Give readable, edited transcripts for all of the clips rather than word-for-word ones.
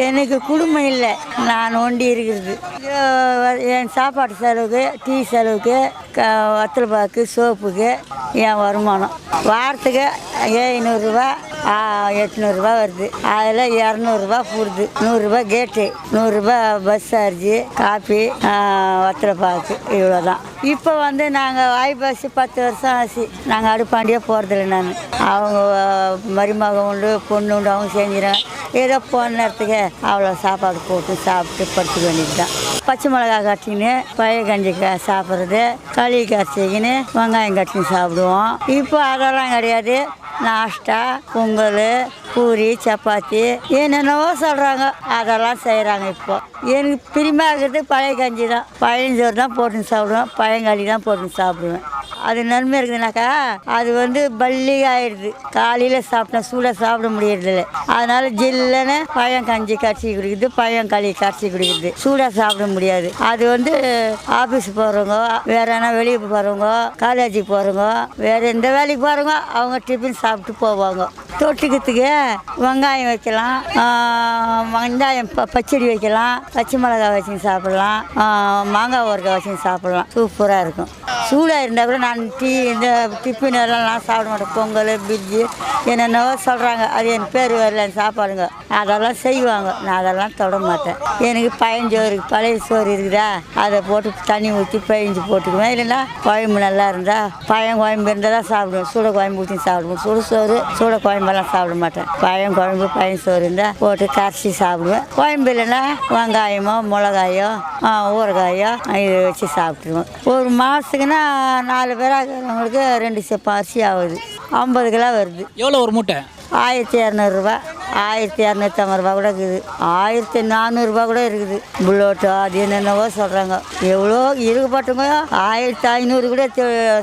எனக்கு குடும்பம் இல்லை, நான் ஒண்டி இருக்கிறது. என் சாப்பாட்டு செலவுக்கு, டீ செலவுக்கு, வத்தல் பாக்கு, சோப்புக்கு என் வருமானம் வாரத்துக்கு 700ரூபா 800ரூபா வருது. அதில் 200ரூபா போடுது, 100ரூபா கேட்டு, 100ரூபா பஸ் சார்ஜு, காப்பி, வத்தலை பாக்கு, இவ்வளோதான். இப்போ வந்து நாங்கள் வாய்ப்பாசி 10 வருஷம் ஆச்சு. நாங்கள் அடுப்பாண்டியே போகிறதில்ல. நான் அவங்க மருமகன் உண்டு, பொண்ணு உண்டு, அவங்க செஞ்சிடறேன். ஏதோ போன நேரத்துக்கு அவ்வளோ சாப்பாடு போட்டு சாப்பிட்டு படுத்துக்க வேண்டியது தான். பச்சை மிளகா கட்டின்னு பழைய கஞ்சி சாப்பிட்றது, களி கரைச்சிக்கின்னு வெங்காயம் கட்டின்னு சாப்பிடுவோம். இப்போ அதெல்லாம் கிடையாது. நாஷ்டா, பொங்கல், பூரி, சப்பாத்தி, என்னென்னவோ சொல்கிறாங்க, அதெல்லாம் செய்கிறாங்க. இப்போ எனக்கு பிரிமா இருக்கிறது பழைய கஞ்சி தான். பழையஞ்சோறு தான் போட்டுன்னு சாப்பிடுவேன், பழையங்காலி தான் போட்டுன்னு சாப்பிடுவேன். அது நன்மை இருக்குதுனாக்கா அது வந்து பள்ளி ஆயிடுது. காலையில் சாப்பிட்டா சூடாக சாப்பிட முடியறதில்ல. அதனால ஜில்லுன்னு பழங்கஞ்சி கரைச்சி குடிக்குது, பழங்களி கரைச்சி குடிக்குது. சூடாக சாப்பிட முடியாது. அது வந்து ஆஃபீஸ் போகிறவங்க, வேற என்ன வெளியே போகிறவங்க, காலேஜுக்கு போகிறவங்க, வேறு எந்த வேலைக்கு போகிறவங்க அவங்க டிஃபன் சாப்பிட்டு போவாங்க. தொட்டுக்கிறதுக்கு வெங்காயம் வைக்கலாம், வெங்காயம் பச்சடி வைக்கலாம், பச்சை மிளகாய் வச்சு சாப்பிடலாம், மாங்காய் ஊறுகாய் வச்சு சாப்பிடலாம். சூப்பராக இருக்கும். சூடாக இருந்தால் கூட நான் இந்த டிஃபின் எல்லாம் நான் சாப்பிட மாட்டேன். பொங்கல், பிரிட்ஜு, என்னென்னவோ சொல்கிறாங்க. அது என் பேர் வரல சாப்பாடுங்க. அதெல்லாம் செய்வாங்க, நான் அதெல்லாம் தொட மாட்டேன். எனக்கு பழஞ்சோறு, பழைய சோறு இருக்குதா, அதை போட்டு தண்ணி ஊற்றி பழிஞ்சு போட்டுக்குவேன். இல்லைன்னா குழம்பு நல்லா இருந்தால், பழம் குழம்பு இருந்தால் தான் சாப்பிடுவேன். சூட குழம்பு ஊற்றி சாப்பிடுவேன். சுடுசோறு, சூட குழம்பெல்லாம் சாப்பிட மாட்டேன். பழம் குழம்பு, பழைய சோறு இருந்தால் போட்டு கரைச்சி சாப்பிடுவேன். குழம்பு இல்லைன்னா வெங்காயமோ மிளகாயோ ஊறுகாயோ இதை வச்சு சாப்பிட்ருவேன். ஒரு மாதத்துக்குன்னா 4 பேராகிறவங்களுக்கு 2 செப்ப அரிசி ஆகுது. 50 கிலோ வருது. எவ்வளோ ஒரு மூட்டை? 1200ரூபா, 1250 ரூபா கூட இருக்குது, 1400 கூட இருக்குது. புல்லோட்டோ அது என்னென்னவோ சொல்கிறாங்க. எவ்வளோ இருக்கப்பட்டவங்க 1500 கூட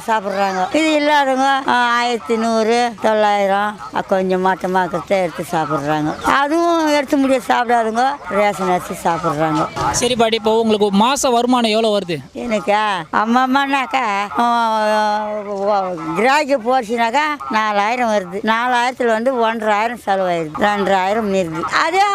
சாப்பிட்றாங்க. இது இல்லாதவங்க 1100, 900 கொஞ்சம் மாட்டமாக இருக்கிறத எடுத்து சாப்பிட்றாங்க. அதுவும் எடுத்து முடிய சாப்பிடாதவங்க ரேஷன் அரிசி சாப்பிட்றாங்க. சரி பாட்டி, இப்போ உங்களுக்கு மாத வருமானம் எவ்வளோ வருது? எனக்கா அம்மானாக்கா கிராக்கி போச்சுனாக்கா 4000 வருது. 4000 வந்து 1500 செலவாயிருது. 2000 மீறுது.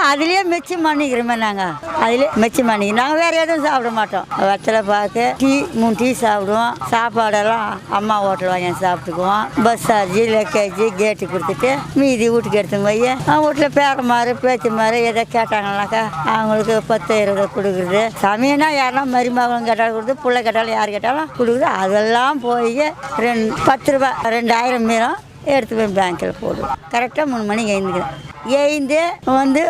அதுலேயே மிச்சம் பண்ணிக்கிறோமே. நாங்கள் அதிலே மிச்சம் பண்ணிக்கிறோம். நாங்கள் வேறு எதுவும் சாப்பிட மாட்டோம். வெத்தலை பாக்கு, டீ 3 டீ சாப்பிடுவோம். சாப்பாடெல்லாம் அம்மா ஹோட்டல் வாங்கி சாப்பிட்டுக்குவோம். பஸ் சார்ஜி, லக்கேஜி, கேட்டு கொடுத்துட்டு மீதி வீட்டுக்கு எடுத்துன்னு போய் வீட்டில் பேரமாறு பேச்சு மாதிரி எதை கேட்டாங்கன்னாக்கா அவங்களுக்கு 10 20 கொடுக்குறது. சமயம்னா யாருன்னா மருமகன் கேட்டாலும் கொடுத்து, பிள்ளை கேட்டாலும் யார் கேட்டாலும் கொடுக்குது. அதெல்லாம் போய் 10 ரூபா 2000 மீறும் எடுத்து போய் பேங்க்கில் போடுவோம். கரெக்டாக 3 மணிக்கு எழுந்துக்கிறேன். எழுந்து வந்து